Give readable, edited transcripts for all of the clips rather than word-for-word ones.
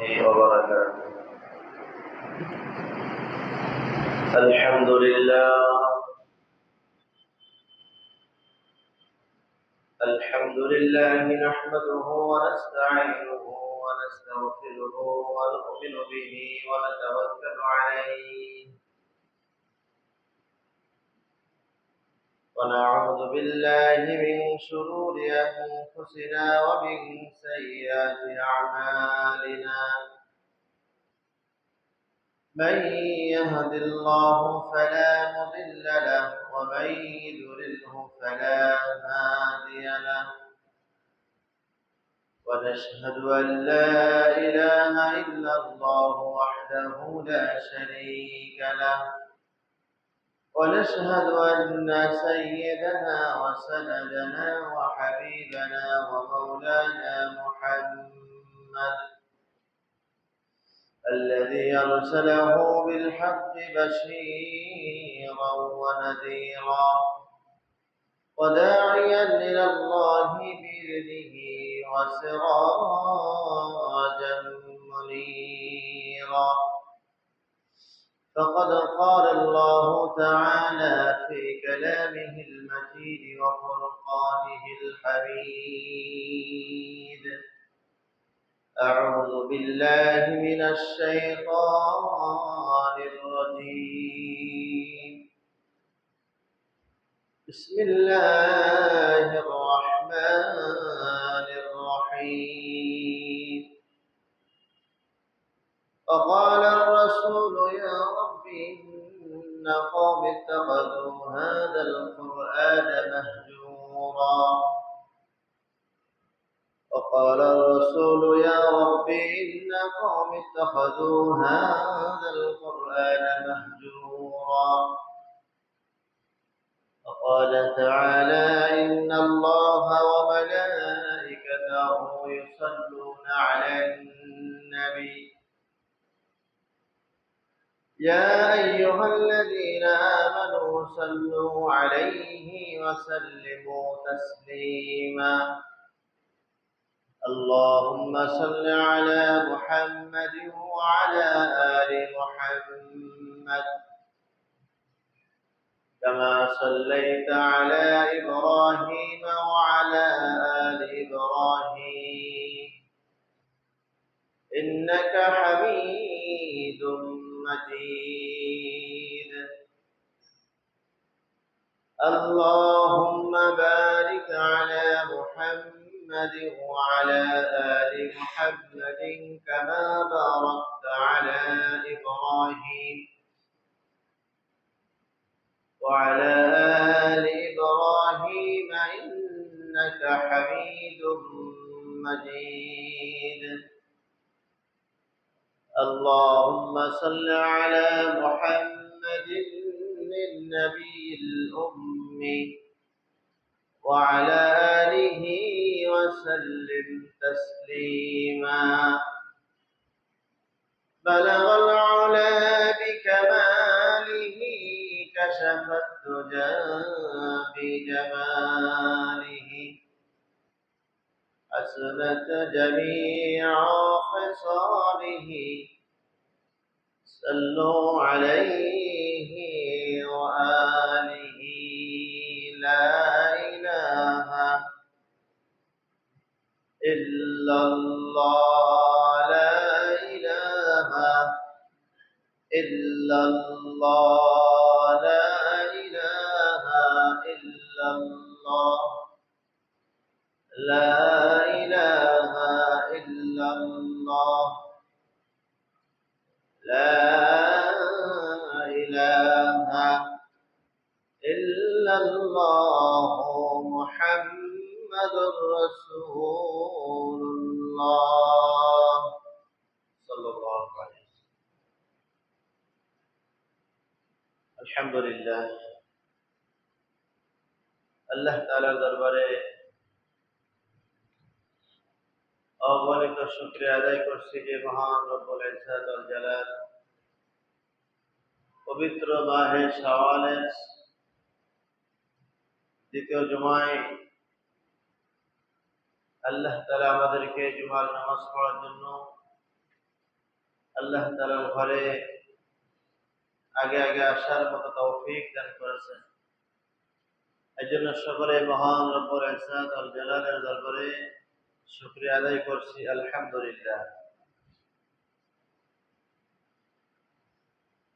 وبركاته. الحمد لله نحمده ونستعينه ونستغفره ونؤمن به ونتوكل عليه ونعوذ بالله من شرور أنفسنا ومن سيئات أعمالنا. من يهد الله فلا مضل له ومن يضلله فلا هادي له. ونشهد أن لا إله إلا الله وحده لا شريك له. ونشهد أن سيدنا وسندنا وحبيبنا ومولانا محمد الذي أرسله بالحق بشيرا ونذيرا وداعيا إلى الله بإذنه وسراجا منيرا. فقد قال الله تعالى في كلامه المجيد وفرقانه الحميد: أعوذ بالله من الشيطان الرجيم. بسم الله الرحمن الرحيم. فقال الرسول: يا رب إن قوم اتخذوا هذا القرآن مهجورا. وقال الرسول: يا رب إن قوم اتخذوا هذا القرآن مهجورا. وقال تعالى: إن الله وملائكته يصلون على النبي يا أيها الذين آمنوا صلوا عليه وسلموا تسليما. اللهم صل على محمد وعلى آل محمد كما صليت على إبراهيم وعلى آل إبراهيم إنك حميد مجيد. اللهم بارك على محمد وعلى آل محمد كما باركت على إبراهيم وعلى آل إبراهيم إنك حميد مجيد. اللهم صل على محمد النبي الأمي وعلى آله وسلم تسليما. بلغ العلا بكماله كشف الدجى بجماله حسنت جميع خصاله. صلوا عليه وآله. لا إله إلا الله. لا إله إلا الله. لا إله إلا الله. لا إله إلا الله. لا إله إلا الله. محمد رسول الله صلى الله عليه وسلم. الحمد لله আল্লাহ তাআলার দরবারে অগণিত শুকরিয়া আদায় করছি যে মহান রব্বুল ইজ্জত ওয়াল জালাল পবিত্র মাহে শাওয়ালের দ্বিতীয় জুমায় আল্লাহ তাআলা আমাদেরকে জুমার নামাজ পড়ার জন্য আল্লাহ তাআলার ঘরে আগে আগে আসার মতো তৌফিক দান করেছেন। এই জন্য সকলে মহান রব্বুল ইজ্জত ওয়াল জালালের দরবারে শুকরিয়া আদায় করছি, আলহামদুলিল্লাহ।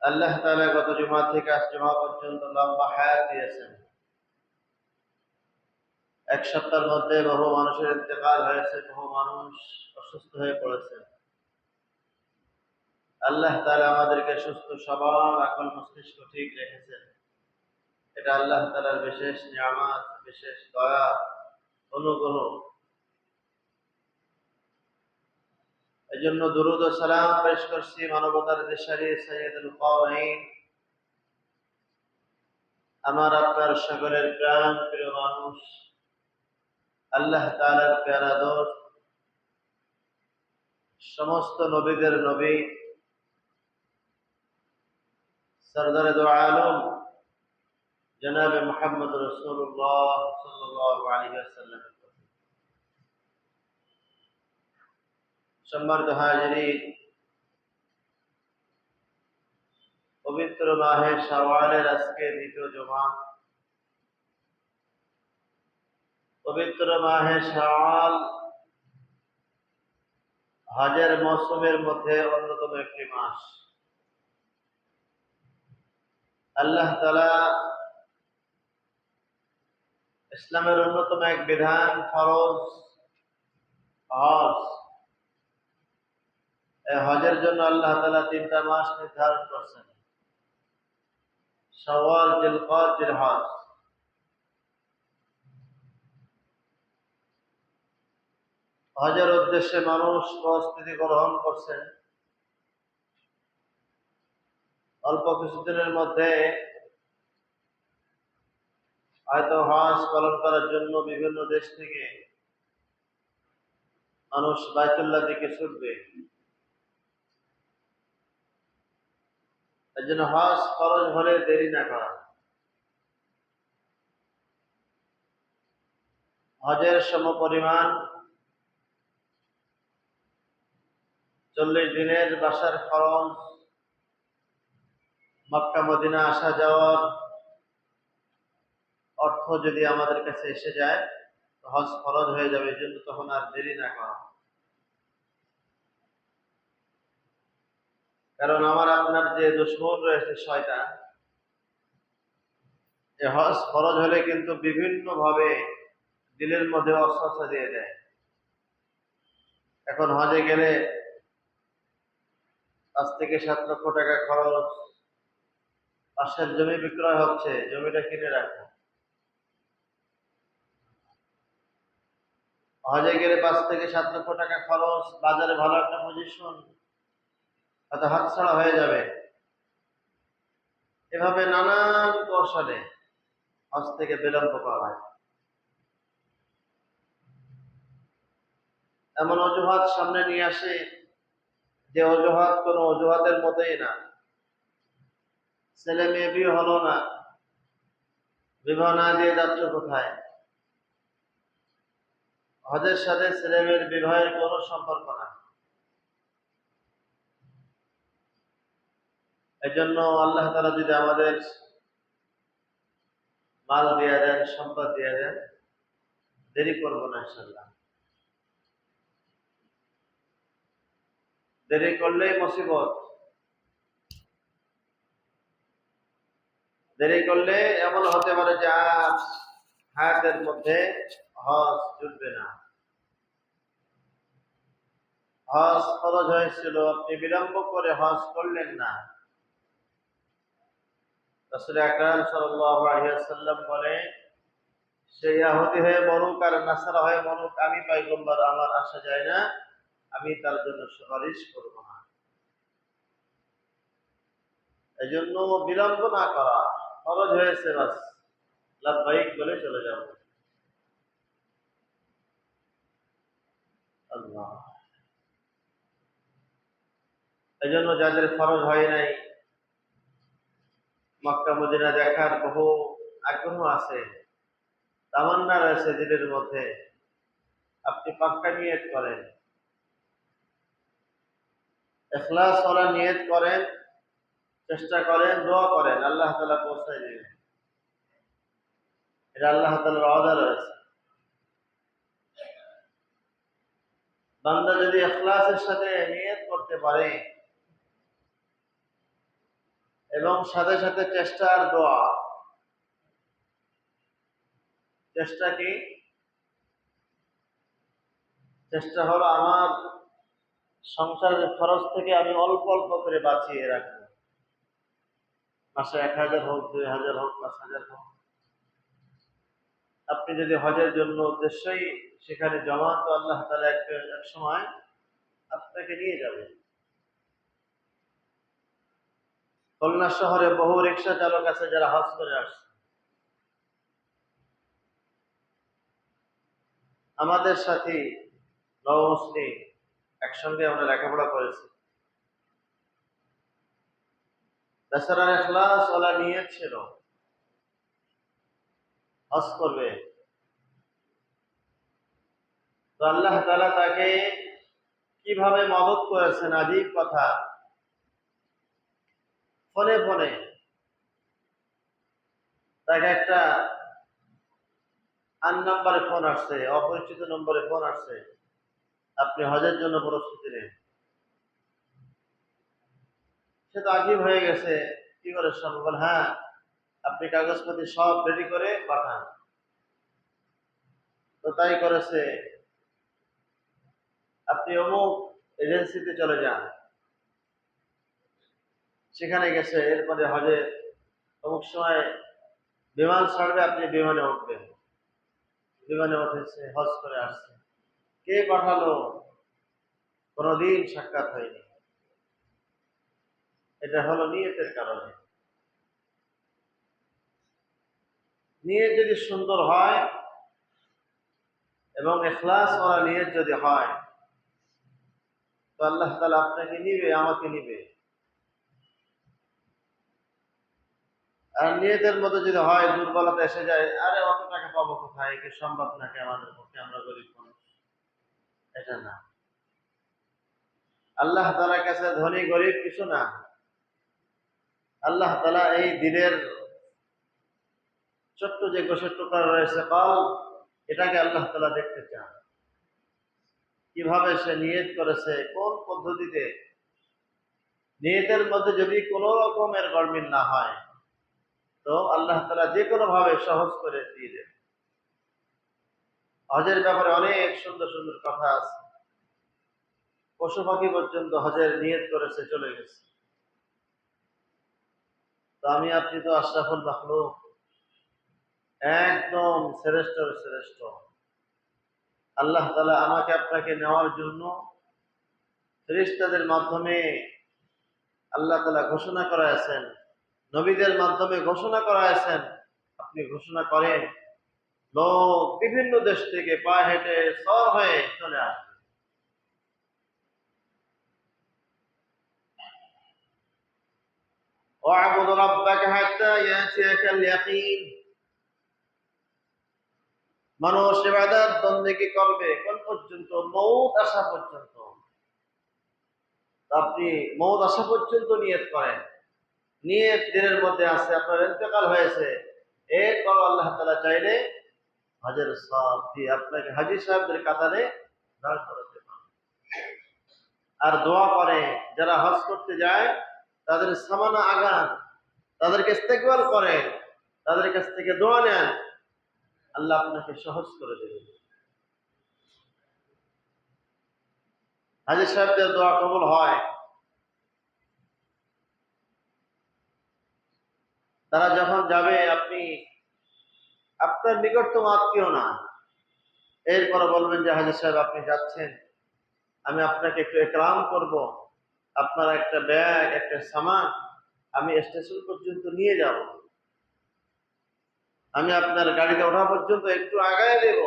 আল্লাহ তাআলা গত জুমা থেকে আজ জুমা পর্যন্ত লম্বা হায়াত দিয়েছেন। এক সপ্তাহের মধ্যে বহু মানুষের ইন্তেকাল হয়েছে, বহু মানুষ অসুস্থ হয়ে পড়েছে। আল্লাহ তাআলা আমাদেরকে সুস্থ সবল আকল মস্তিষ্ক ঠিক রেখেছেন। এটা আল্লাহ তাআলার বিশেষ নিয়ামত, বিশেষ দয়া, অনুগ্রহ। এই জন্য দুরূদ ও সালাম পেশ করছি মানবতার দিশারি সাইয়্যিদুল কাওনাইন, আমার আপনার সকলের প্রাণ প্রিয় মানুষ, আল্লাহ তাআলার প্যারা দোস্ত, সমস্ত নবীদের নবী, সরদারে দো আলম জনাবে মুহাম্মদ রাসূলুল্লাহ সাল্লাল্লাহু আলাইহি ওয়াসাল্লাম। সম্মানিত হাজিরিন, পবিত্র মাহে শাওয়ালের আজকে দ্বিতীয় জুমা। পবিত্র মাহে শাওয়াল হজের মৌসুমের মধ্যে অন্যতম একটি মাস। আল্লাহ তাআলা ইসলামের অন্যতম এক বিধান ফরজ হজ। এই হজের জন্য আল্লাহ তাআলা 3টা মাস নির্ধারণ করেছেন: শাওয়াল, জিলকদ, জিলহজ। হজের উদ্দেশ্যে মানুষ প্রস্তুতি গ্রহণ করছেন। অল্প কিছুদিনের মধ্যে হয়তো হজ পালন করার জন্য বিভিন্ন দেশ থেকে মানুষ বাইতুল্লাহ দিকে ছুটবে। এই জন্য হজ ফরজ হলে দেরি না করা। হজের সমপরিমাণ 40 দিনের বাসার খরচ, মক্কা মদিনা আসা যাওয়ার অর্থ যদি আমাদের কাছে এসে যায়, তো হজ ফরজ হয়ে যাবে। এই জন্য তখন আর দেরি না করা। কারণ আমার আপনার যে দুশমন রয়েছে শয়তান, এই হজ ফরজ হলে কিন্তু বিভিন্ন ভাবে দিলের মধ্যে অস্বস্তি দিয়ে দেয়। এখন হজে গেলে 5 থেকে 7 লক্ষ টাকা খরচ, পাশের জমি বিক্রয় হচ্ছে, জমিটা কিনে রাখো। হজে গেলে 5 থেকে 7 লক্ষ টাকা খরচ, বাজারে ভালো একটা পজিশন, হয়তো হাতছাড়া হয়ে যাবে। এভাবে নানান কৌশলে হজ থেকে বিলম্ব করা হয়। এমন অজুহাত সামনে নিয়ে আসে যে অজুহাত কোনো অজুহাতের মতোই না। ছেলে মেয়ে বিয়ে হলো না, বিবাহ না দিয়ে যাচ্ছ কোথায়? হজের সাথে ছেলে মেয়ের বিবাহের কোনো সম্পর্ক না। এই জন্য আল্লাহ তাআলা যদি আমাদের মাল দিয়ে দেন, সম্পদ দিয়ে দেন, দেরি করবো না ইনশাআল্লাহ। দেরি করলেই মুসিবত। দেরি করলে এমন হতে পারে যে আর হায়াতের মধ্যে হজ জুটবে না। হজ ফরজ হয়েছিল, আপনি বিলম্ব করে হজ করলেন না। রাসূল আকরাম সাল্লাল্লাহু আলাইহি ওয়াসাল্লাম বলে, সে ইহুদি হয়ে মরুক আর নাসারা হয়ে মরুক, আমি পয়গম্বর, আমার আসা যায় না, আমি তার জন্য সুপারিশ করব না। এই জন্য বিলম্ব না করা। ফরজ হয়েছে, বাস লাব্বাইক বলে চলে যাও। আল্লাহ। এই জন্য যাদের ফরজ হয় নাই, মক্কা মদিনা দেখার বহু আগ্রহ আছে, তামান্না রয়েছে দিলের মধ্যে, আপনি পাক্কা নিয়ত করেন। ইখলাস ওয়ালা নিয়ত করেন, চেষ্টা করেন, দোয়া করেন, আল্লাহ তাআলা পৌঁছায় দিবেন। এটা আল্লাহ তাআলার ওয়াদা রয়েছে। বান্দা যদি ইখলাসের সাথে নিয়ত করতে পারে এবং সাথে সাথে চেষ্টা আর দোয়া। চেষ্টা কি? চেষ্টা হলো আমার সংসারের খরচ থেকে আমি অল্প অল্প করে বাঁচিয়ে রাখবো। মাসে 1000 হোক, 2000 হোক, 5000 হোক। আপনি যদি হজের জন্য উদ্দেশ্যই সেখানে জমা, তো আল্লাহ তাআলা এক সময় আপনাকে নিয়ে যাবে। খুলনা শহরে বহু রিক্সা চালক আছে যারা হজ করে আসছে। আমাদের সাথী নবমুসলিম, একসঙ্গে আমরা লেখাপড়া করেছি। বেচারার ইখলাস ওয়ালা নিয়ত ছিল হজ করবে, তো আল্লাহ তাআলা তাকে কিভাবে মদদ করেছেন আজীব কথা। ফোনে ফোনে তাকে একটা নাম্বারে ফোন আসছে, অপরিচিত নম্বরে ফোন আসছে, আপনি হজের জন্য প্রস্তুতি নেন। সে তো আজীব হয়ে গেছে, কি করে সম্ভব? হ্যাঁ, আপনি কাগজপত্র সব রেডি করে পাঠান। তো তাই করেছে। আপনি অমুক এজেন্সিতে চলে যান, সেখানে গেছে। এরপরে হজে অমুক সময় বিমান ছাড়বে, আপনি বিমানে উঠবেন। বিমানে উঠেছে, হজ করে আসছে। কে পাঠালো? কোনদিন সাক্ষাৎ হয়নি। এটা হলো নিয়তের কারণে। নিয়ত যদি সুন্দর হয় এবং ইখলাস ওয়ালা নিয়ত যদি হয়, তো আল্লাহ তাআলা আপনাকে নিবে, আমাকে নিবে। আর নিয়তের মধ্যে যদি হয় দুর্বলতা এসে যায়, আরে অত টাকা পাবো কোথায়, একে সম্ভব নাকি আমাদের পক্ষে, আমরা গরিব মানুষ। এটা না। আল্লাহ তাআলার কাছে ধনী গরিব কিছু না। আল্লাহ তাআলা এই দিলের ছোট্ট যে গোশের টুকরা রয়েছে কল, এটাকে আল্লাহ তাআলা দেখতে চান। কিভাবে সে নিয়ত করেছে, কোন পদ্ধতিতে। নিয়তের মধ্যে যদি কোনো রকমের গরমিল না হয়, তো আল্লাহ তাআলা যে কোনো ভাবে সহজ করে দিয়ে দেন। হজের ব্যাপারে অনেক সুন্দর সুন্দর কথা আছে। পশু পাখি পর্যন্ত হজের নিয়ত করেছে, চলে গেছে। তো আমি আপনি তো আশরাফুল মাখলুক, একদম শ্রেষ্ঠর শ্রেষ্ঠ। আল্লাহ তাআলা আমাকে আপনাকে নেওয়ার জন্য ফেরেশতাদের মাধ্যমে আল্লাহ তাআলা ঘোষণা করায়ছেন, নবীদের মাধ্যমে ঘোষণা করায়ছেন। আপনি ঘোষণা করেন, লোক বিভিন্ন দেশ থেকে পায়ে হেঁটে সর হয়ে চলে আসবে। ওয়া'বুদ রাব্বাকা হাত্তা ইয়াতিয়াকাল ইয়াকিন। মানুষ ইবাদত বন্দেগী করবে কোন পর্যন্ত? মউত আসা পর্যন্ত। আপনি মউত আসা পর্যন্ত নিয়ত করেন। নিয়ত দিনের মধ্যে আছে, আপনার ইন্তেকাল হয়েছে, এরপর আল্লাহ তাআলা চাইলে হজের সওয়াব দিয়ে আপনাকে হাজী সাহেবদের কাতারে দাঁড় করাতে পারেন। আর দোয়া করে, যারা হজ করতে যায় তাদের সামানা আগান, তাদেরকে ইস্তেকবাল করেন, তাদের কাছ থেকে দোয়া নেন, আল্লাহ আপনাকে সহজ করে দেবেন। হাজী সাহেবদের দোয়া কবুল হয়। তারা যখন যাবে, আপনি আপনার নিকটতম আত্মীয় না, এরপরে বলবেন যে হাজী সাহেব আপনি যাচ্ছেন, আমি আপনাকে একটু একরাম করব, আপনার একটা ব্যাগ, একটা সামান আমি স্টেশন পর্যন্ত নিয়ে যাব, আমি আপনার গাড়িতে ওঠা পর্যন্ত একটু আগায় দেব।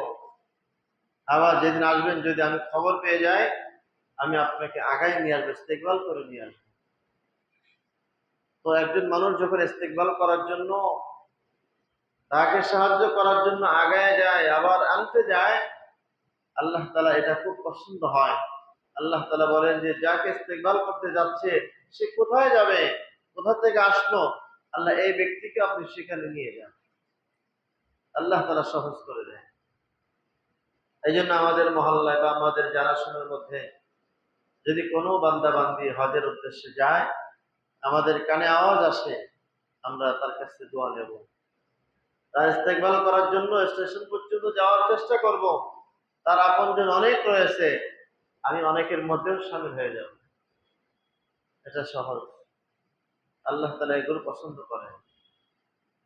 আবার যেদিন আসবেন, যদি আমি খবর পেয়ে যাই, আমি আপনাকে আগায় নিয়ে আসবো, ইস্তেকবাল করে নিয়ে আসবো। তো একজন মানুষ যখন ইস্তেকবাল করার জন্য, তাকে সাহায্য করার জন্য আগায় যায়, আবার আনতে যায়, আল্লাহ তাআলা এটা খুব পছন্দ হয়। আল্লাহ তাআলা বলেন যে যাকে ইস্তেকবাল করতে যাচ্ছে সে কোথায় যাবে, কোথা থেকে আসলো, আল্লাহ এই ব্যক্তিকে আপনি সেখানে নিয়ে যান। আল্লাহ তাআলা সহজ করে দেয়। এই জন্য আমাদের মহল্লায় বা আমাদের জানাশোনার মধ্যে যদি কোনো বান্দা বান্দি হজের উদ্দেশ্যে যায়, আমাদের কানে আওয়াজ আসে, আমরা তার কাছে দোয়া নেব, তার ইস্তেকবাল করার জন্য স্টেশন পর্যন্ত যাওয়ার চেষ্টা করব। তার আপনজন অনেক রয়েছে, আমি অনেকের মধ্যেও শামিল হয়ে যাব। এটা সহজ। আল্লাহ তাআলা এগুলো পছন্দ করেন।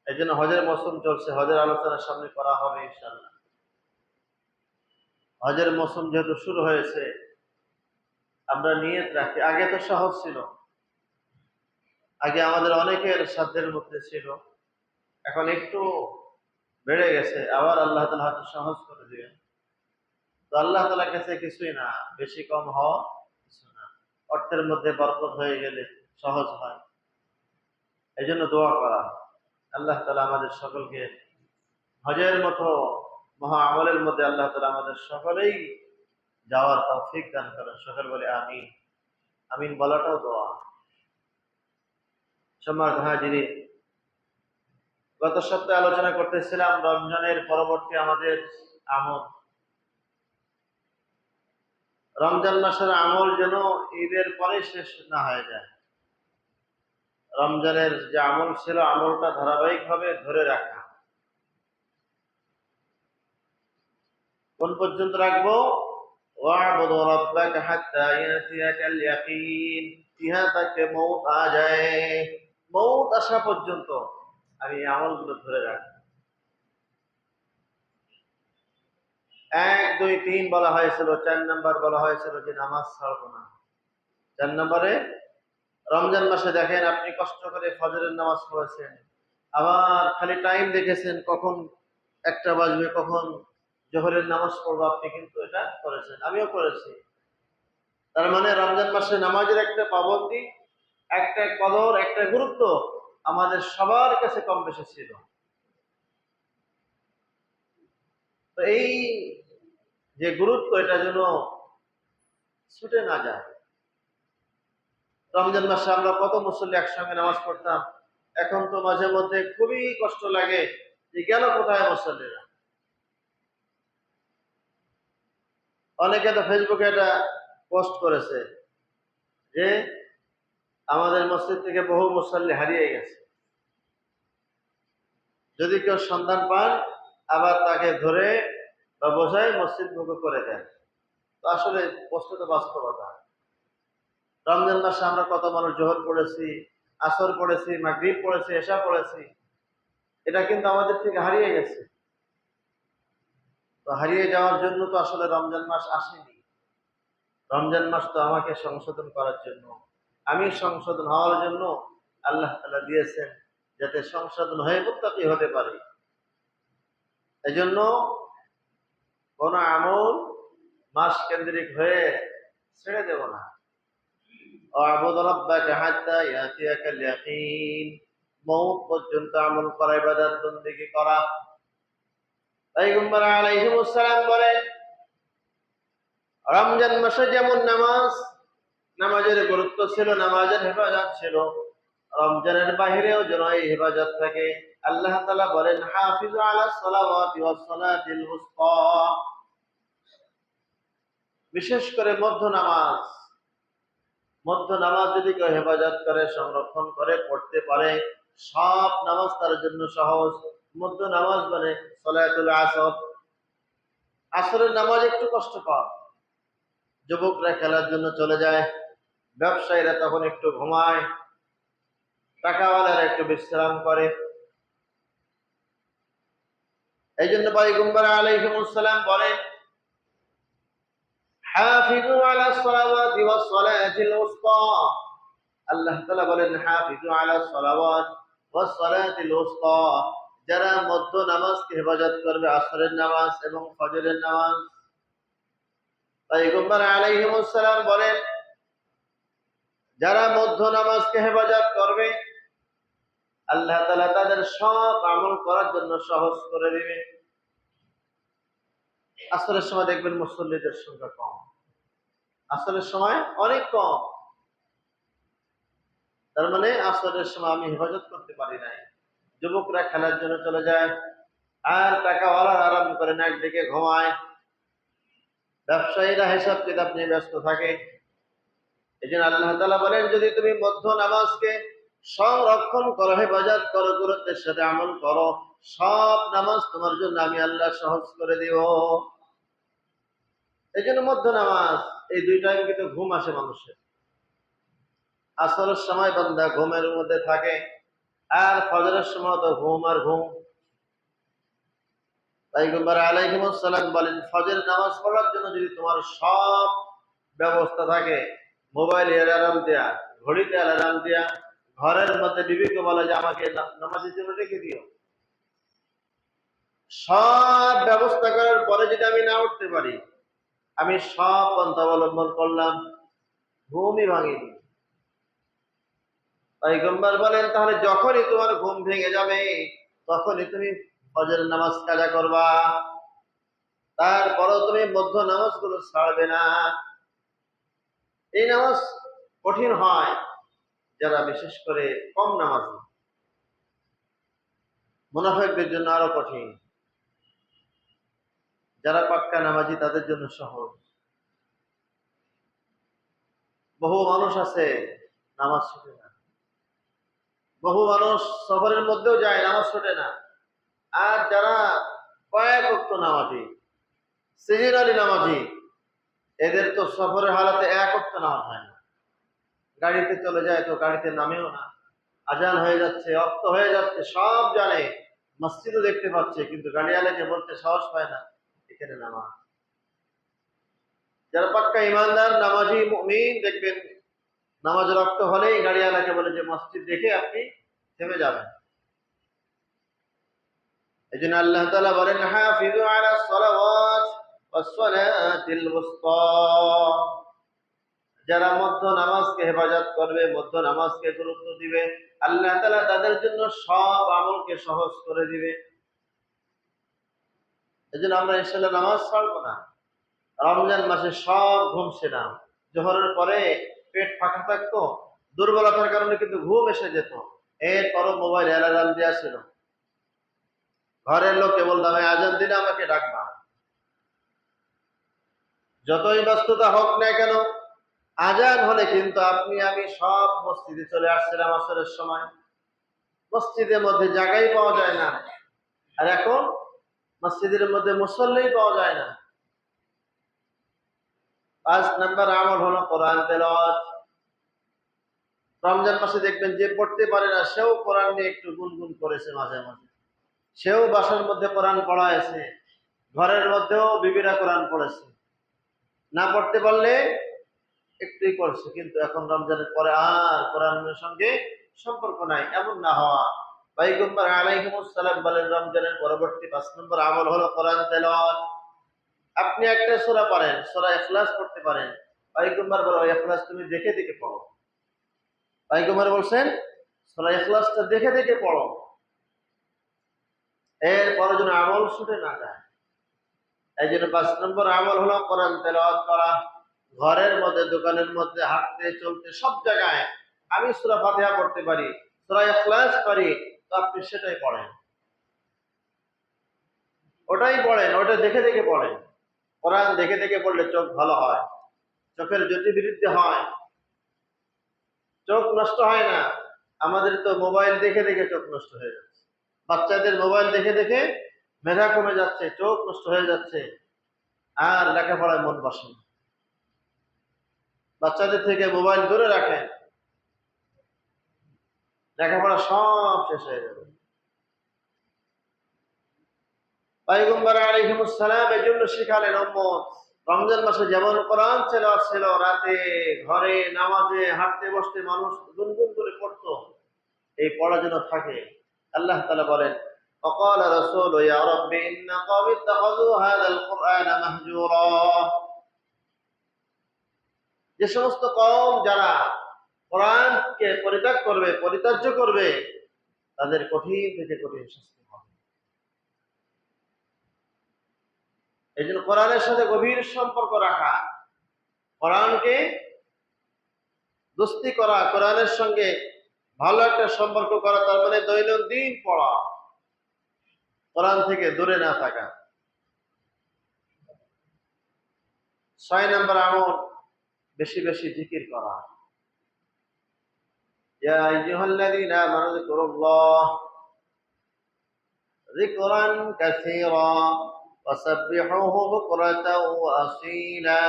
এই জন্য হজের মৌসুম চলছে, হজের আলোচনা সামনে করা হবে ইনশাআল্লাহ। হজের মৌসুম যেহেতু শুরু হয়েছে, আমরা নিয়ত রাখি। আগে তো সহজ ছিল, আগে আমাদের অনেকের সাধ্যের মধ্যে ছিল, এখন একটু বেড়ে গেছে, আবার আল্লাহ তাআলা হয়তো সহজ করে দিবেন। তো আল্লাহ তাআলার কাছে কিছুই না, বেশি কম হওয়া কিছু না। অর্থের মধ্যে বরকত হয়ে গেলে সহজ হয়। এই জন্য দোয়া করা, আল্লাহ তাআলা আমাদের সকলকে হজের মতো মহা আমলের মধ্যে আল্লাহ তাআলা আমাদের সকলেই যাওয়ার তৌফিক দান করেন। সকল বলে আমিন। আমিন বলাটাও দোয়া। সম্মানিত হাজিরিন, গত সপ্তাহে আলোচনা করতেছিলাম রমজানের পরবর্তী আমাদের আমল। রমজান মাসের আমল যেন ঈদের পরে শেষ না হয়ে যায়। রমজানের যে আমল ছিল, আমলটা ধারাবাহিকভাবে ধরে রাখা। কোন পর্যন্ত রাখবো? ওয়া'বুদু রাব্বাকা হাত্তা ইয়াতিয়াকাল ইয়াকিন। ইহা তাকে মউত আ যায়, মউত আসা পর্যন্ত আমি এই আমলগুলো ধরে রাখবো। 1, 2, 3 বলা হয়েছিল, 4 নাম্বার বলা হয়েছিল যে নামাজ ছাড়বো না। 4 নম্বরে রমজান মাসে দেখেন আপনি কষ্ট করে ফজরের নামাজ পড়েছেন, আবার খালি টাইম দেখেছেন কখন 1টা বাজবে, কখন জোহরের নামাজ পড়বো, আপনি কিন্তু এটা করেছেন, আমিও করেছি। তার মানে রমজান মাসে নামাজের একটা পাবন্দি, একটা কদর, একটা গুরুত্ব আমাদের সবার কাছে কম বেশি ছিল। তো এই যে গুরুত্ব, এটা যেন ছুটে না যায়। রমজান মাসে আমরা কত মুসল্লি একসঙ্গে নামাজ পড়তাম, এখন তো মাঝে মধ্যে খুবই কষ্ট লাগে যে গেল কোথায় মুসল্লিরা। অনেকে তো ফেসবুকে এটা পোস্ট করেছে যে আমাদের মসজিদ থেকে বহু মুসল্লি হারিয়ে গেছে। যদি কেউ সন্ধান পান, আবার তাকে ধরে বা বোঝায় মসজিদ মুখে করে দেন। তো আসলে পোস্টে তো বাস্তবতা। রমজান মাসে আমরা কত মানুষ জোহর পড়েছি, আসর পড়েছি, মাগরিব পড়েছি, এশা পড়েছি, এটা কিন্তু আমাদের থেকে হারিয়ে গেছে। তো হারিয়ে যাওয়ার জন্য তো আসলে রমজান মাস আসেনি। রমজান মাস তো আমাকে সংশোধন করার জন্য, আমি সংশোধন হওয়ার জন্য আল্লাহ তাআলা দিয়েছেন, যাতে সংশোধন হয়ে মুত্তাকি হতে পারি। এজন্য কোন আমল মাস কেন্দ্রিক হয়ে ছেড়ে দেব না। ওয়া'বুদ রাব্বাকা হাত্তা ইয়াতিয়াকাল ইয়াকিন, মউত পর্যন্ত আমল করা, ইবাদত বন্দেগী করা। পয়গম্বর আলাইহিস সালাম বলেন, রমজান মাসে যেমন নামাজের গুরুত্ব ছিল, নামাজের হেফাজত ছিল, রমজানের বাহিরেও যেন এই হেফাজত থাকে। আল্লাহ তাআলা বলেন, হাফিজু আলাস সালাওয়াতি ওয়াস সালাতিল উসতা। বিশেষ করে মধ্য নামাজ যদি কেউ হেফাজত করে, সংরক্ষণ করে, পড়তে পারে, সব নামাজ তার জন্য সহজ। মধ্য নামাজ মানে সালাতুল আসর। আসরের নামাজ একটু কষ্টকর। যুবকরা খেলার জন্য চলে যায়, ব্যবসায়ীরা তখন একটু ঘুমায়, টাকাওয়ালারা একটু বিশ্রাম করে। এই জন্য পয়গম্বর আলাইহিস সালাম বলেন, হাফিজু আলাস সালাওয়াতি ওয়াস সালাতিল উসতা। আল্লাহ তাআলা বলেন, হাফিজু আলাস সালাওয়াত ওয়াস সালাতিল উসতা। যারা মধ্য নামাজকে হেফাজত করবে, আসরের নামাজ এবং ফজরের নামাজ। পয়গম্বর আলাইহিস সালাম বলেন, যারা মধ্য নামাজকে হেফাজত করবে, আল্লাহ তাআলা তাদের সব আমল করার জন্য সহজ করে দিবে। আসরের সময় দেখবেন মুসল্লিদের সংখ্যা কম, আসরের সময় অনেক কম। তার মানে আসরের সময় আমি হেফাজত করতে পারি নাই। যুবকরা খেলার জন্য চলে যায়, আর টাকাওয়ালা আরাম করে নাক ডেকে ঘুমায়, ব্যবসায়ীরা হিসাব কিতাব নিয়ে ব্যস্ত থাকে। এই জন্য আল্লাহ তাআলা বলেন, যদি তুমি মধ্য নামাজকে সংরক্ষণ করো, হেফাজত করো, গুরুত্বের সাথে আমল করো, সব নামাজ তোমার জন্য আমি আল্লাহ সহজ করে দিব। এই জন্য মধ্য নামাজ, এই দুই টাইম কিন্তু ঘুম আসে মানুষের। আসরের সময় বান্দা ঘুমের মধ্যে থাকে, আর ফজরের সময় তো ঘুম আর ঘুম। পয়গম্বর আলাইহিস সালাম বলেন, ফজর নামাজ পড়ার জন্য যদি তোমার সব ব্যবস্থা থাকে, মোবাইলে অ্যালার্ম দেয়া, ঘড়িতে অ্যালার্ম দেয়া, ঘরের মধ্যে বিবিকে বলে যে আমাকে নামাজের জন্য রেখে দিও, সব ব্যবস্থা করার পরে যদি আমি না উঠতে পারি, আমি সব পন্থা অবলম্বন করলাম, ঘুমই ভাঙিনি। পয়গম্বর বলেন, তাহলে যখনই তোমার ঘুম ভেঙে যাবে, তখনই তুমি ফজরের নামাজ কাজা করবা, তারপরও তুমি মধ্য নামাজগুলো ছাড়বে না। এই নামাজ কঠিন হয় যারা বিশেষ করে কম নামাজি, মুনাফিকদের জন্য আরো কঠিন। যারা পাক্কা নামাজি তাদের জন্য সহজ। বহু মানুষ আছে নামাজ ছুটে না, বহু মানুষ সফরের মধ্যেও যায়, নামাজ ছুটে না। আর যারা কয়েক ওয়াক্ত নামাজি, সিজনালি নামাজি, এদের তো সফরের হালাতে এক ওয়াক্ত নামাজ হয় না। গাড়িতে চলে যায় তো গাড়িতে নামেও না, আজান হয়ে যাচ্ছে, অক্ত হয়ে যাচ্ছে, সব জানে, মসজিদও দেখতে পাচ্ছে, কিন্তু গাড়িওয়ালাকে বলতে সাহস পায় না এখানে নামাজ। যারা পাক্কা ইমানদার নামাজি মুমিন, দেখবেন নামাজ রক্ত হলেই গাড়িওয়ালাকে বলে যে মসজিদ দেখে আপনি থেমে যাবেন। এই জন্য আল্লাহ তাআলা বলেন, হাফিজু আলাস সালাওয়াত ওয়াস সালাতিল উসতা। যারা মধ্য নামাজকে হেফাজত করবে, মধ্য নামাজকে গুরুত্ব দিবে, আল্লাহ তাআলা তাদের জন্য সব আমলকে সহজ করে দিবে। এই জন্য আমরা ইনশাআল্লাহ নামাজ ছাড়বো না। রমজান মাসে সব ঘুম সেরাম। জোহরের পরে পেট ফাঁকা থাকতো, দুর্বলতার কারণে কিন্তু ঘুম এসে যেত, এরপরও মোবাইল অ্যালার্ম দেওয়া ছিল। ঘরের লোককে বলতাম, আজান দিলে আমাকে ডাকবা। যতই ব্যস্ততা হোক না কেন, আজান হলে কিন্তু আপনি আমি সব মসজিদে চলে আসছিলাম আসরের সময়। মসজিদের মধ্যে জায়গাই পাওয়া যায় না, আর এখন মসজিদের মধ্যে মুসল্লিই পাওয়া যায় না। 5 নম্বর আমল হলো কোরআন তেলাওয়াত। রমজান মাসে দেখবেন যে পড়তে পারে না, সেও কোরআন নিয়ে একটু গুনগুন করেছে মাঝে মাঝে, সেও বাসার মধ্যে কোরআন পড়ায়ছে, ঘরের মধ্যেও বিবিরা কোরআন পড়েছে। না পড়তে পারলে একটুই করছে, কিন্তু এখন রমজানের পরে আর কোরআনের সঙ্গে সম্পর্ক নাই, এমন না হওয়া। পয়গম্বর আলাইহিস সালাম বলেন, রমজানের পরবর্তী 5 নম্বর আমল হলো কোরআন তেলাওয়াত। আপনি একটা সূরা পড়েন, সূরা ইখলাস পড়তে পারেন, পয়গম্বর বলেন ইখলাস তুমি দেখে দেখে পড়ো। পয়গম্বর বলছেন সূরা ইখলাসটা দেখে দেখে পড়ো, এরপরে যেন আমল ছুটে না যায়। এই জন্য 5 নম্বর আমল হলো কোরআন তেলাওয়াত করা। ঘরের মধ্যে, দোকানের মধ্যে, হাঁটতে চলতে সব জায়গায় আমি সূরা ফাতিহা পড়তে পারি, সূরা ইখলাস পারি, তো আপনি সেটাই পড়েন, ওটাই পড়েন, ওটা দেখে দেখে পড়েন। কোরআন দেখে দেখে পড়লে চোখ ভালো হয়, চোখের জ্যোতি বৃদ্ধি হয়, চোখ নষ্ট হয় না। আমাদের তো মোবাইল দেখে দেখে চোখ নষ্ট হয়ে যাচ্ছে, বাচ্চাদের মোবাইল দেখে দেখে মেধা কমে যাচ্ছে, চোখ নষ্ট হয়ে যাচ্ছে, আর লেখাপড়ায় মন বসে না। বাচ্চাদের থেকে মোবাইল দূরে রাখেন, লেখাপড়া সব শেষ হয়ে যাবে। পয়গম্বর আলাইহিস সালাম এজন্য শিখালেন উম্মত, রমজান মাসে যেমন কোরআন তেলাওয়াত ছিল, রাতে ঘরে নামাজে হাঁটতে বসতে মানুষ গুনগুন করে পড়তো, এই পড়া যেন থাকে। আল্লাহ তাআলা বলেন, وقال رسول يا رب إن قوم اتخذوا هذا القرآن مهجورا। যে সমস্ত কওম যারা কোরআনকে পরিত্যাগ করবে, পরিত্যাজ্য করবে, তাদের কঠিন থেকে কঠিন শাস্তি হবে। এই জন্য কোরআনের সাথে গভীর সম্পর্ক রাখা, কোরআনকে দোস্তি করা, কোরআনের সঙ্গে ভালো একটা সম্পর্ক করা, তার মানে দৈনন্দিন পড়া, কোরআন থেকে দূরে না থাকা। 6 নম্বর আমল, বেশি বেশি জিকির করা। ইয়া আইয়ুহাল্লাযীনা আমানু যিকুরুল্লাহ যিকরান কাসীরা ওয়াসাব্বিহুহু বুকরাতাও ওয়া আসীলা।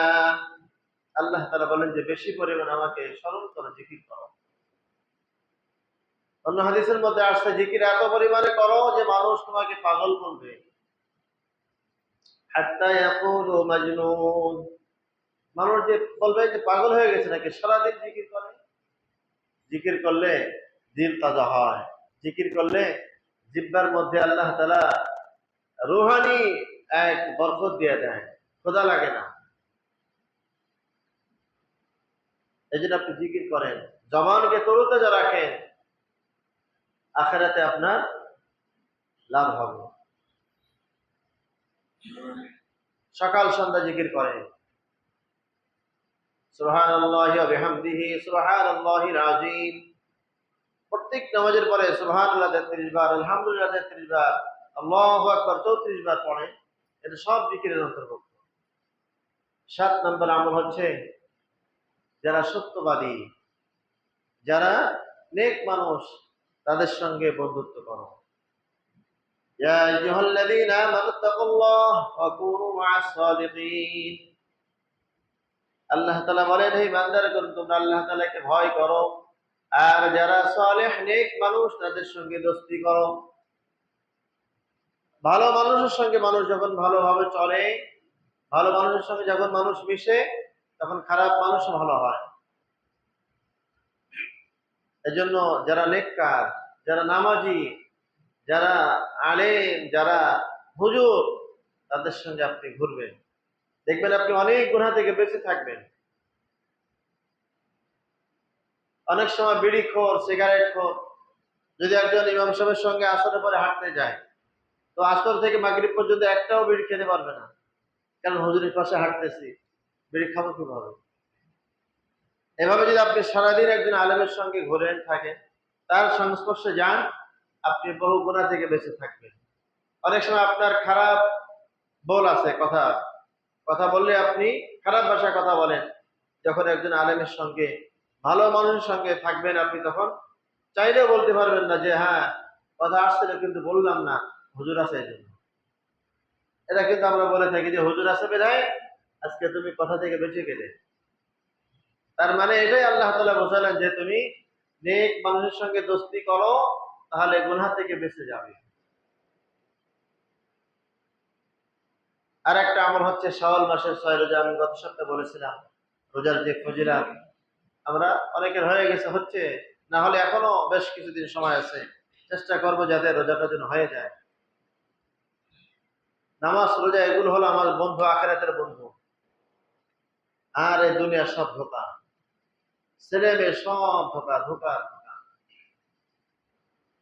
আল্লাহ তাআলা বলেন যে বেশি পরিমাণ আমাকে স্মরণ করো, জিকির করো। অন্য হাদিসের মধ্যে আসছে জিকির এত পরিমাণে করো যে মানুষ তোমাকে পাগল বলবে, হাত্তা ইয়াকুলু মাজনুন, মানুষ যে বলবে যে পাগল হয়ে গেছে নাকি, সারাদিন জিকির করে। জিকির করলে দিল তাজা হয়, জিকির করলে জিহ্বার মধ্যে আল্লাহ তাআলা রূহানি এক বরকত দিয়ে দেয়, ক্ষুধা লাগে না। এই জন্য আপনি জিকির করেন, জবানকে তরুতাজা রাখেন, আখিরাতে আপনার লাভ হবে। সকাল সন্ধ্যা জিকির করেন, সুবহানাল্লাহি ওয়া বিহামদিহি সুবহানাল্লাহিল আযীম। প্রত্যেক নামাজের পরে সুবহানাল্লাহ 33 বার, আলহামদুলিল্লাহ 33 বার, আল্লাহু আকবার 34 বার পড়েন। এটা সব জিকিরের অন্তর্ভুক্ত। 7 নম্বর আমল হচ্ছে যারা সত্যবাদী, যারা নেক মানুষ, তাদের সঙ্গে বন্ধুত্ব করো। ইয়া আইয়ুহাল্লাযীনা আমানুত্তাকুল্লাহ ওয়া কুনু মা'আস সাদিকিন। আল্লাহ তাআলা বলেন, হে বান্দারগণ, তোমরা আল্লাহ তাআলাকে ভয় করো আর যারা সালেহ নেক মানুষ তাদের সঙ্গে দোস্তি করো। ভালো মানুষের সঙ্গে মানুষ যখন ভালোভাবে চলে, ভালো মানুষের সঙ্গে যখন মানুষ মিশে, তখন খারাপ মানুষও ভালো হয়। এজন্য যারা নেককার, যারা নামাজি, যারা আলেম, যারা হুজুর, তাদের সঙ্গে আপনি ঘুরবেন, দেখবেন আপনি অনেক গুনাহ থেকে বেঁচে থাকবেন। অনেক সময় বিড়িখোর, সিগারেটখোর যদি একজন ইমাম সাহেবের সঙ্গে আসরের পরে হাঁটতে যায়, তো আসর থেকে মাগরিব পর্যন্ত একটাও বিড়ি খেতে পারবে না, কারণ হুজুরের পাশে হাঁটতেছি, বিড়ি খাবো কিভাবে? এভাবে যদি আপনি সারাদিন একজন আলেমের সঙ্গে ঘুরেন থাকেন, তার সংস্পর্শে যান, আপনি বহু গুনাহ থেকে বেঁচে থাকবেন। অনেক সময় আপনার খারাপ বল আছে, কথা কথা বললে আপনি খারাপ ভাষায় কথা বলেন, যখন একজন আলেমের সঙ্গে, ভালো মানুষের সঙ্গে থাকবেন, আপনি তখন চাইলেও বলতে পারবেন না যে হ্যাঁ কথা আসছিল কিন্তু বললাম না, হুজুর আছে এই জন্য। এটা কিন্তু আমরা বলে থাকি যে হুজুর আছে বিধায় আজকে তুমি কথা থেকে বেঁচে গেলে। তার মানে এটাই আল্লাহ তাআলা বোঝালেন যে তুমি নেক মানুষের সঙ্গে দোস্তি করো, তাহলে গুনাহ থেকে বেঁচে যাবে। আর একটা আমল হচ্ছে শাওয়াল মাসের 6 রোজা। আমি গত সপ্তাহে বলেছিলাম রোজার যে ফজিলত, আমরা অনেকের হয়ে গেছে, হচ্ছে না হলে এখনো বেশ কিছুদিন সময় আছে, চেষ্টা করবো যাতে রোজাটা যেন হয়ে যায়। নামাজ, রোজা এগুলো হলো আমার বন্ধু, আখিরাতের বন্ধু। আর এই দুনিয়ার সব ধোঁকা, ছেলে মেয়ে সব ধোঁকা, ধোঁকা ধোঁকা।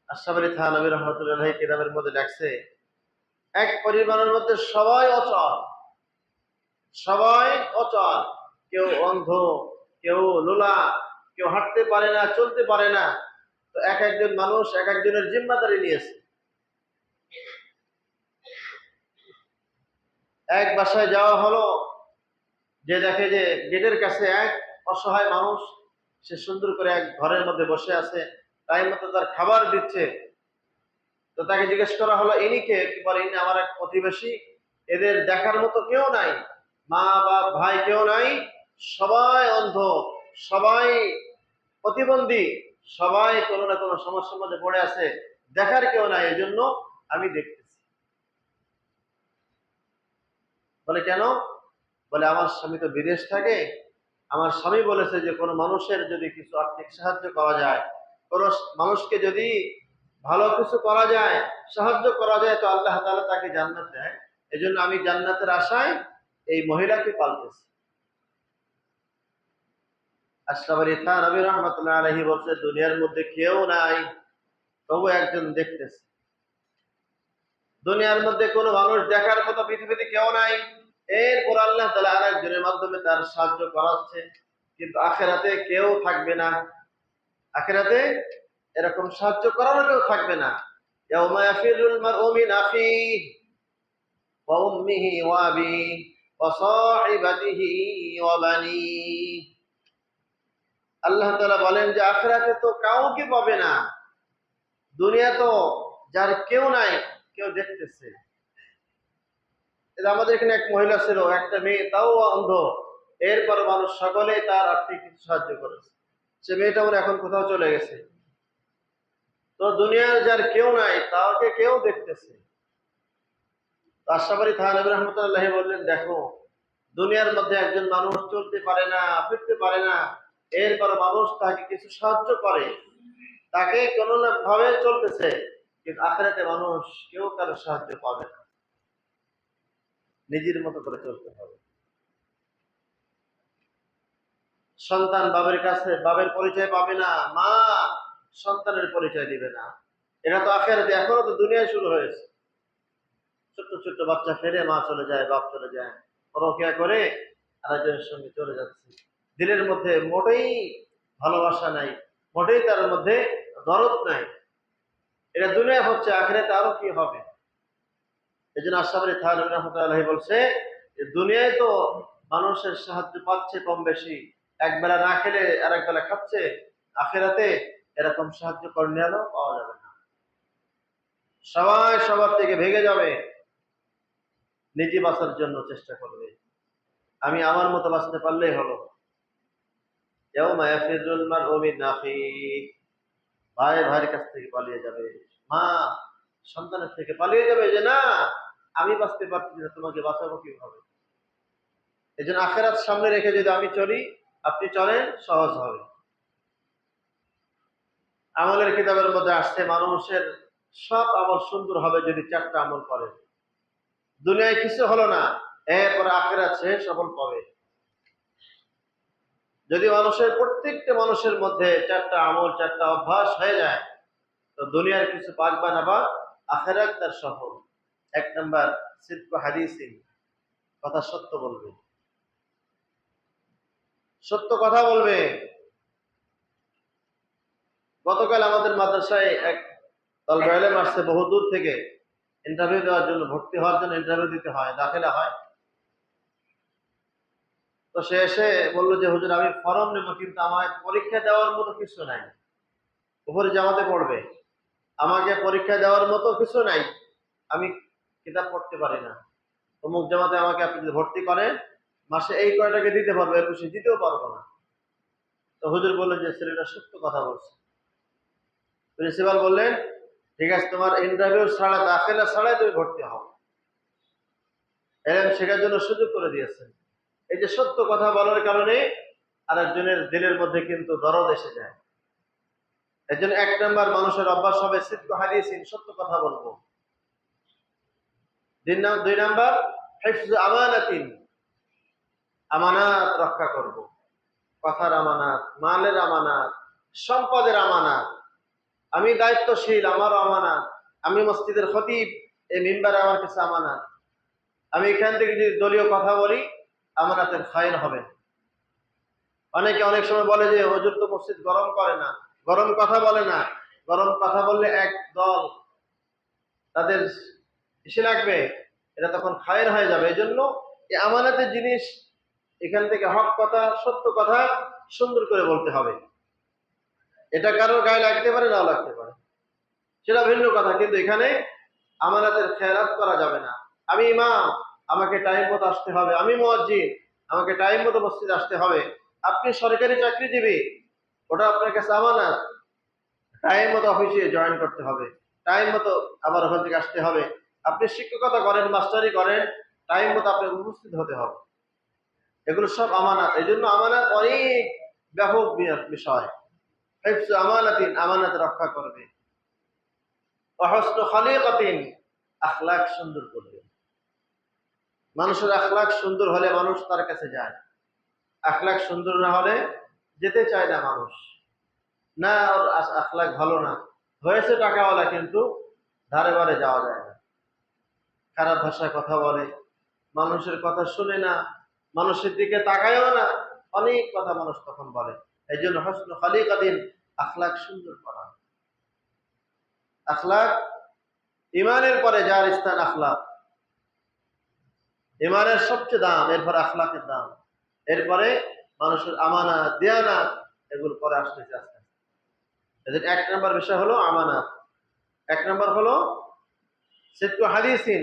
আশরাফ আলী থানভী রহমাতুল্লাহ কিতাবের মধ্যে লেখছে, এক পরিবারের মধ্যে সবাই অচল, সবাই অচল, কেউ অন্ধ, কেউ লোলা, কেউ হাঁটতে পারে না, চলতে পারে না। তো এক একজন মানুষ এক একজনের জিম্মাদারি নিয়েছে। এক বাসায় যাওয়া হলো, যে দেখে যে গেটের কাছে এক অসহায় মানুষ, সে সুন্দর করে এক ঘরের মধ্যে বসে আছে, টাইম মতো তার খাবার দিচ্ছে। তো তাকে জিজ্ঞেস করা হলো, ইনি কে? বলে, ইনি আমার এক প্রতিবেশী, এদের দেখার মতো কেউ নাই, মা বাপ ভাই কেউ নাই, সবাই অন্ধ, সবাই প্রতিবন্ধী, সবাই কোনো না কোনো সমস্যার মধ্যে পড়ে আছে, দেখার কেউ নাই, এই জন্য আমি দেখতেছি। বলে কেন? বলে আমার স্বামী তো বিদেশ থাকে, আমার স্বামী বলেছে যে কোনো মানুষের যদি কিছু আর্থিক সাহায্য করা যায়, কোনো মানুষকে যদি ভালো কিছু করা যায়, সাহায্য করা যায়, তো আল্লাহ তাআলা তাকে জান্নাত দেয়। এই জন্য আমি জান্নাতের আশায় এই মহিলাকে পালতেছি। আশরাফ আলী থানভী রহমাতুল্লাহ আলাইহি বলছে, দুনিয়ার মধ্যে কেউ নাই, তবু একজন দেখতেছে। দুনিয়ার মধ্যে কোনো মানুষ দেখার মতো পৃথিবীতে কেউ নাই, এরপর আল্লাহ তাআলা আরেকজনের মাধ্যমে তার সাহায্য করাচ্ছে। কিন্তু আখিরাতে কেউ থাকবে না, আখিরাতে এরকম সাহায্য করারও কেউ থাকবে না। ইয়াউমা ইয়াফিরুল মারউ মিন আখিহি ওয়া উম্মিহি ওয়া আবিহি ওয়া সাহিবাতিহি ওয়া বানিহি। আল্লাহ তাআলা বলেন যে আখিরাতে তো কাউকে পাবে না। দুনিয়া তো যার কেউ নাই, কেউ দেখতেছে। আমাদের এখানে এক মহিলা ছিল, একটা মেয়ে, তাও অন্ধ, এরপর মানুষ সকলেই তার আর্থিক কিছু সাহায্য করেছে। সে মেয়েটা আমার এখন কোথাও চলে গেছে। তো দুনিয়ার যার কেউ নাই তাকে কেউ দেখতেছে। আশরাফ আলী থানভী রাহমাতুল্লাহি বললেন, দেখো দুনিয়ার মধ্যে একজন মানুষ চলতে পারে না, ফিরতে পারে না, এরপর মানুষ তাকে কিছু সাহায্য করে, তাকে কোনো না ভাবে চলতেছে। কিন্তু আখিরাতে মানুষ কেউ কারো সাহায্য পাবে না, নিজের মতো করে চলতে হবে। সন্তান বাবার কাছে বাবার পরিচয় পাবে না, মা সন্তানের পরিচয় দিবে না। এটা তো আখিরাতে, এখনো তো দুনিয়ায় শুরু হয়েছে। ছোট্ট ছোট্ট বাচ্চা ফেরে মা চলে যায়, বাপ চলে যায়, পরকিয়া করে আরেকজনের সঙ্গে চলে যাচ্ছে। দিলের মধ্যে মোটেই ভালোবাসা নাই, মোটেই তার মধ্যে দরদ নাই। এটা দুনিয়া হচ্ছে, আখিরাতে আরো কি হবে। এই জন্য আশরাফ আলী থানভী রাহমাতুল্লাহি বলছে যে দুনিয়ায় তো মানুষের সাহায্য পাচ্ছে কম বেশি, একবেলা না খেলে আরেক বেলা খাচ্ছে। আখিরাতে এরকম সাহায্য করণীয় পাওয়া যাবে না। সবাই সবার থেকে ভেগে যাবে, নিজে বাঁচার জন্য চেষ্টা করবে। আমি আমার মতো বাঁচতে পারলেই হলো। ইয়াউমা ইয়াফিরুল মারউ মিন আখিহি, ভাই ভাইয়ের কাছ থেকে পালিয়ে যাবে, মা সন্তানের থেকে পালিয়ে যাবে, যে না আমি বাঁচতে পারছি না, তোমাকে বাঁচাবো কিভাবে। এই জন্য আখিরাত সামনে রেখে যদি আমি চলি, আপনি চলেন, সহজ হবে। আমলের কিতাবের মধ্যে আসছে মানুষের সব আমল সুন্দর হবে যদি চারটা আমল করে। দুনিয়ায় কিছু হলো না, এরপরে আখিরাত সে সফল পাবে। যদি মানুষের প্রত্যেকটা মানুষের মধ্যে চারটা আমল, চারটা অভ্যাস হয়ে যায়, তো দুনিয়ার কিছু পাক বা না পাক, আখিরাত তার সফল। এক নাম্বার, সিদকু হাদিসিন, কথা সত্য বলবে, সত্য কথা বলবে। গতকাল আমাদের মাদ্রাসায় এক তলবে ইলম আসছে বহু দূর থেকে, ইন্টারভিউ দেওয়ার জন্য, ভর্তি হওয়ার জন্য ইন্টারভিউ দিতে হয়, দাখিলা হয়। তো সে এসে বললো যে হুজুর আমি ফর্ম নেব, কিন্তু আমার পরীক্ষা দেওয়ার মতো কিছু নাই। উপরে জামাতে পড়বে, আমাকে পরীক্ষা দেওয়ার মতো কিছু নাই, আমি কিতাব পড়তে পারি না। অমুক জামাতে আমাকে আপনি যদি ভর্তি করেন, মাসে এই কয়টাকে দিতে পারবো, এর বেশি দিতেও পারবো না। তো হুজুর বললেন যে ছেলেটা সত্য কথা বলছে। প্রিন্সিপাল বললেন, ঠিক আছে, তোমার ইন্টারভিউ ছাড়া, দাখিলা ছাড়াই তুমি ভর্তি হও। এলম শেখার জন্য সুযোগ করে দিয়েছেন। এই যে সত্য কথা বলার কারণে আরেকজনের দিলের মধ্যে কিন্তু দরদ এসে যায়। এর জন্য এক নাম্বার মানুষের অভ্যাস হবে সিদকু হাদিসিন, সত্য কথা বলবো। দুই নাম্বার হিফজু আমানাতিন, আমানাত রক্ষা করব। কথার আমানাত, মালের আমানাত, সম্পদের আমানাত। আমি দায়িত্বশীল, আমারও আমানাত। আমি মসজিদের খতিব, এই মিম্বারে আমার কাছে আমানাত। আমি এখান থেকে যদি দলীয় কথা বলি, আমানাতের খায়ের হবে। অনেকে অনেক সময় বলে যে হুজুর তো মসজিদ গরম করে না, গরম কথা বলে না। গরম কথা বললে এক দল তাদের এসে লাগবে, এটা তখন খায়ের হয়ে যাবে। এই জন্য এই আমানাতের জিনিস, এখান থেকে হক কথা, সত্য কথা সুন্দর করে বলতে হবে। এটা কারোর গায়ে লাগতে পারে, নাও লাগতে পারে, সেটা ভিন্ন কথা, কিন্তু এখানে আমানাতের খেয়ালাত করা যাবে না। আমি ইমাম, আমাকে টাইম মতো আসতে হবে। আমি মুয়াজ্জিন, আমাকে টাইম মতো মসজিদে আসতে হবে। আপনি সরকারি চাকরিজীবী, ওটা আপনার কাছে আমানত। টাইম মতো অফিসে জয়েন করতে হবে, টাইম মতো আবার ওখান থেকে আসতে হবে। আপনি শিক্ষকতা করেন, মাস্টারি করেন, টাইম মতো আপনাকে উপস্থিত হতে হবে। এগুলো সব আমানত। এই জন্য আমানত অনেক ব্যাপক বিষয়। হিফজু আমানাতিন, আমানত রক্ষা করবে। ওয়া হুসনু খালিকাতিন, আখলাক সুন্দর করবে। মানুষের আখলাক সুন্দর হলে মানুষ তার কাছে যায়। আখলাক সুন্দর না হলে যেতে চায় না মানুষ। না, ওর আখলাক ভালো না, হয়েছে টাকাওয়ালা, কিন্তু ধারে বারে যাওয়া যায় না। খারাপ ভাষায় কথা বলে, মানুষের কথা শুনে না, মানুষের দিকে তাকায়ও না, অনেক কথা মানুষ তখন বলে। এই জন্য হসনু খালিকাতিন, আখলাক সুন্দর করা। আখলাক, ইমানের পরে যার স্থান আখলাক, ইমানের সবচেয়ে দাম, এরপরে আখলাকের দাম, এরপরে মানুষের আমানত দিয়ানাত, এগুলো পরে আসতেছে আস্তে আস্তে। এদের এক নম্বর বিষয় হলো আমানত। এক নম্বর হলো সিদকু হাদিসিন,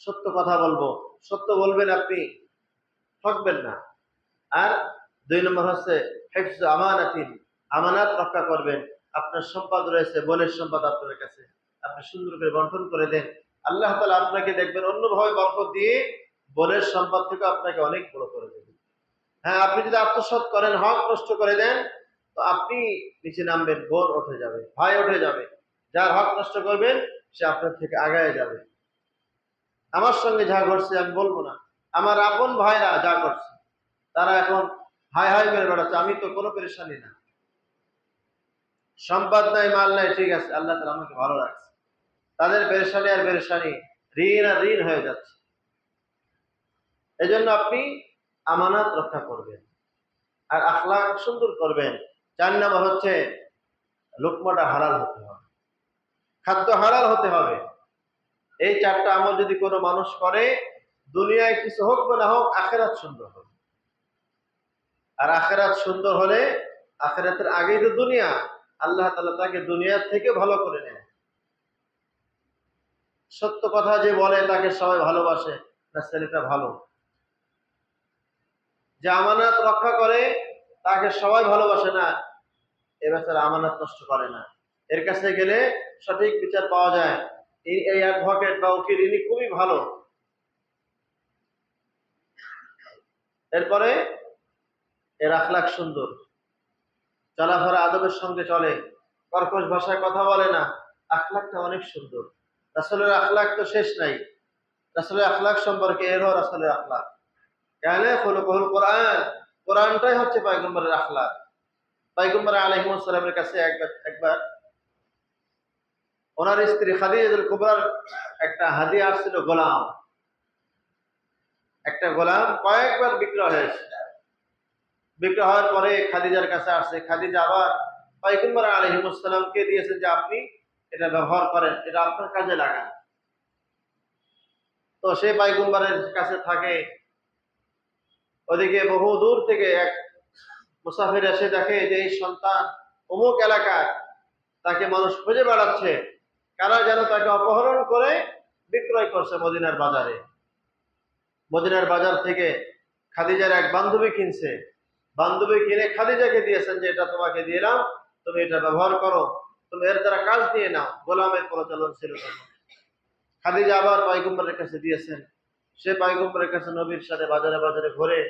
সত্য কথা বলবো, সত্য বলবেন, আপনি ঠকবেন না। আর দুই নম্বর হচ্ছে হিফজু আমানাতিন, আমানাত রক্ষা করবেন। আপনার সম্পদ রয়েছে, বোনের সম্পদ আপনার কাছে, আপনি সুন্দর করে বন্টন করে দেন। আল্লাহ তাআলা আপনাকে দেখবেন অন্যভাবে বরকত দিয়ে বোনের সম্পদ থেকে আপনাকে অনেক বড় করে দেবেন। হ্যাঁ, আপনি যদি আত্মসাৎ করেন, হক নষ্ট করে দেন, তো আপনি নিচে নামবেন, বোন উঠে যাবে, ভাই উঠে যাবে। যার হক নষ্ট করবেন সে আপনার থেকে আগায় যাবে। আমার সঙ্গে যা ঘটছে আমি বলবো না, আমার আপন ভাইরা যা করছে, তারা এখন হাই হাই করে বেড়াচ্ছে, আমি তো কোনো পেরেশানি না, সম্পদ নাই, মাল নাই, ঠিক আছে, আল্লাহ তাআলা আমাকে ভালো রাখছে। তাদের পেরেশানি আর পেরেশানি, ঋণ আর ঋণ হয়ে যাচ্ছে। এই জন্য আপনি আমানত রক্ষা করবেন আর আখলাক সুন্দর করবেন। 4 নম্বর হচ্ছে লুকমাটা হালাল হতে হবে, খাদ্য হালাল হতে হবে। এই 4টা আমল যদি কোনো মানুষ করে, দুনিয়ায় কিছু হোক বা না হোক, আখেরাত সুন্দর হবে। আর আখেরাত সুন্দর হলে, আখেরাতের আগেই তো দুনিয়া, আল্লাহ তাআলা তাকে দুনিয়ার থেকে ভালো করে নেয়। সত্য কথা যে বলে তাকে সবাই ভালোবাসে, না ছেলেটা ভালো। যে আমানত রক্ষা করে তাকে সবাই ভালোবাসে না, এ বেচারা আমানত নষ্ট করে না। এর কাছে গেলে সঠিক বিচার পাওয়া যায়। এই অ্যাডভোকেট বা উকিল, ইনি খুবই ভালো। এরপরে এর আখলাক সুন্দর, চলাফেরা আদবের সঙ্গে চলে, কর্কশ ভাষায় কথা বলে না, আখলাকটা অনেক সুন্দর। রাসূলের আখলাক তো শেষ নাই। রাসূলের আখলাক সম্পর্কে এর রাসূলের আখলাক, কেন খুলুকুল কোরআন, কোরআনটাই হচ্ছে পয়গম্বরের আখলাক। পয়গম্বর আলাইহিস সালামের কাছে একবার ওনার স্ত্রী খাদিজাতুল কুবরার একটা হাদিয়া আসছিল, গোলাম। একটা গোলাম কয়েকবার বিক্রয় হয়েছে। বিক্রয় হওয়ার পরে খাদিজার কাছে আসছে, খাদিজা আবার পয়গম্বর আলাইহিস সালামকে দিয়েছেন যে আপনি এটা ব্যবহার করেন, এটা আপনার কাজে লাগান। তো সে পয়গম্বরের কাছে থাকে। ওদিকে বহু দূর থেকে এক মুসাফির এসে দেখে যে এই সন্তান অমুক এলাকায়, তাকে মানুষ খুঁজে বেড়াচ্ছে, কারা যেন তাকে অপহরণ করে বিক্রয় করছে মদিনার বাজারে। মদিনার বাজার থেকে খাদিজার এক বান্ধবী কিনছে, বান্ধবী কিনে খাদিজাকে দিয়েছেন যে এটা তোমাকে দিলাম, তুমি এটা ব্যবহার করো, তুমি এর দ্বারা কাজ নিয়ে নাও। গোলামের প্রচলন ছিল তখন। খাদিজা আবার পয়গম্বরের কাছে দিয়েছেন। সে পয়গম্বরের কাছে নবীর সাথে বাজারে বাজারে ঘুরে,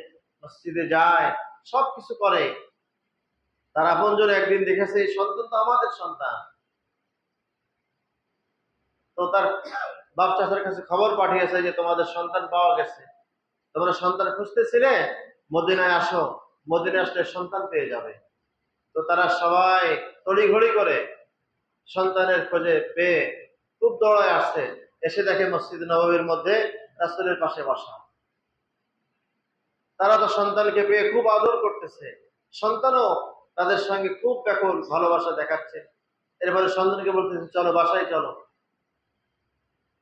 মসজিদে যায়, সবকিছু করে। তার আপনজন একদিন দেখেছে এই সন্তান তো আমাদের সন্তান। তো তার বাপ চাচার কাছে খবর পাঠিয়েছে যে তোমাদের সন্তান পাওয়া গেছে, তোমরা সন্তান খুঁজতেছিলে, মদিনায় আসো, মদিনায় আসলে সন্তান পেয়ে যাবে। তো তারা সবাই তড়িঘড়ি করে সন্তানের খোঁজে পেয়ে খুব দৌড়ায় আসছে, এসে দেখে মসজিদ নববীর মধ্যে রাসূলের পাশে বসা। তারা তো সন্তানকে পেয়ে খুব আদর করতেছে, সন্তানও তাদের সঙ্গে খুব ব্যাকুল ভালোবাসা দেখাচ্ছে। এরপরে সন্তানকে বলতেছে চলো বাসায় চলো।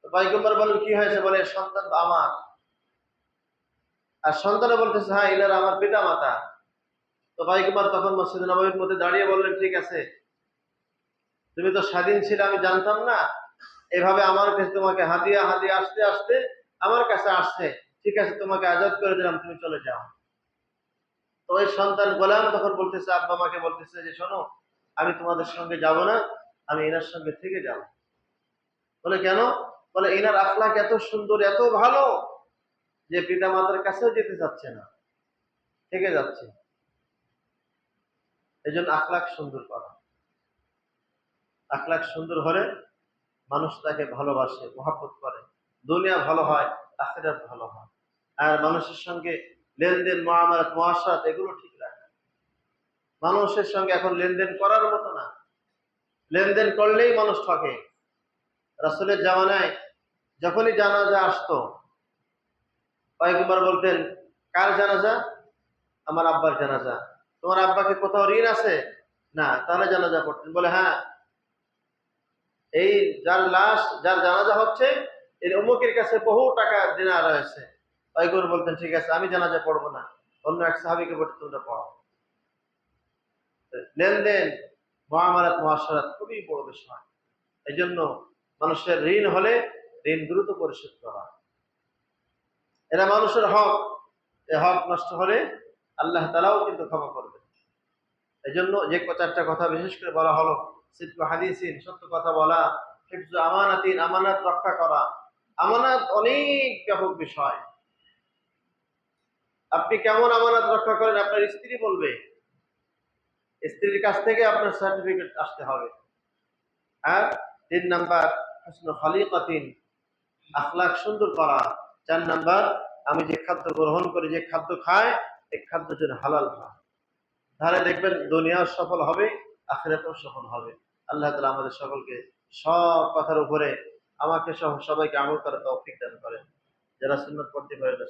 তো পয়গম্বর বলেন কি হয়েছে, বলে সন্তান তো আমার। আর সন্তানও বলতেছে হ্যাঁ, এনারা আমার পিতা মাতা। তো পয়গম্বর তখন মসজিদ নববীর মধ্যে দাঁড়িয়ে বললেন ঠিক আছে, তুমি তো স্বাধীন ছিলে, আমি জানতাম না, এভাবে আমার কাছে তোমাকে হাদিয়া হাদিয়া আসতে আসতে আমার কাছে আসছে, ঠিক আছে তোমাকে আজাদ করে দিলাম, তুমি চলে যাও। তো ওই সন্তান গোলাম তখন বলতেছে, আব্বা মাকে বলতেছে যে শোনো, আমি তোমাদের সঙ্গে যাব না, আমি এনার সঙ্গে থেকে যাব। বলে কেন? বলে এনার আখলাক এত সুন্দর, এত ভালো যে পিতা মাতার কাছেও যেতে চাচ্ছে না, থেকে যাচ্ছে। এই জন্য আখলাক সুন্দর করা। আখলাক সুন্দর হলে মানুষ তাকে ভালোবাসে, মহব্বত করে, দুনিয়া ভালো হয়, আখিরাত ভালো হয়। আর মানুষের সঙ্গে লেনদেন, মুআমালাত, মুআশারাত এগুলো ঠিক রাখে। মানুষের সঙ্গে এখন লেনদেন করার মতো না, লেনদেন করলেই মানুষ ঠকে। রাসূলের জামানায় যখনই জানাজা আসতো, পয়গম্বর বলতেন, কার জানাজা? আমার আব্বার জানাজা। তোমার আব্বাকে কোথাও ঋণ আছে? না। তাহলে জানাজা পড়তেন। বলে হ্যাঁ, এই যার লাশ, যার জানাজা হচ্ছে, এর অমুকের কাছে বহু টাকা দেনা রয়েছে। পয়গম্বর বলতেন, ঠিক আছে, আমি জানাজা পড়বো না, অন্য এক সাহাবীকে বলতে তোমরা পড়ো। লেনদেন, মুআমালাত, মুআশারাত খুবই বড় বিষয়। এই জন্য মানুষের ঋণ হলে ঋণ দ্রুত পরিশোধ করা। এরা মানুষের হক, এই হক নষ্ট হলে আল্লাহ তাআলাও কিন্তু ক্ষমা করবেন। এই জন্য যে চারটা কথা বিশেষ করে বলা হলো, সিদকু হাদিসিন, সত্য কথা বলা, হিফজু আমানাতিন, আমানাত রক্ষা করা। আমানাত অনেক ব্যাপক বিষয়। আপনি কেমন আমানাত রক্ষা করেন আপনার স্ত্রী বলবে। স্ত্রীর কাছ থেকে আপনার সার্টিফিকেট আসতে হবে। আর 3 নাম্বার, হুসনু খলিকাতিন, আখলাক সুন্দর করা। 4 নাম্বার, আমি যে খাদ্য গ্রহণ করি, যে খাদ্য খাই, এই খাদ্য যেন হালাল হয়। তাহলে দেখবেন দুনিয়াও সফল হবে, আখিরাতেও সফল হবে। আল্লাহ তাআলা আমাদের সকলকে সব কথার উপরে, আমাকে সহ সবাইকে আমল করার তৌফিক দান করেন। যারা সুন্নাত পড়তে পারে না।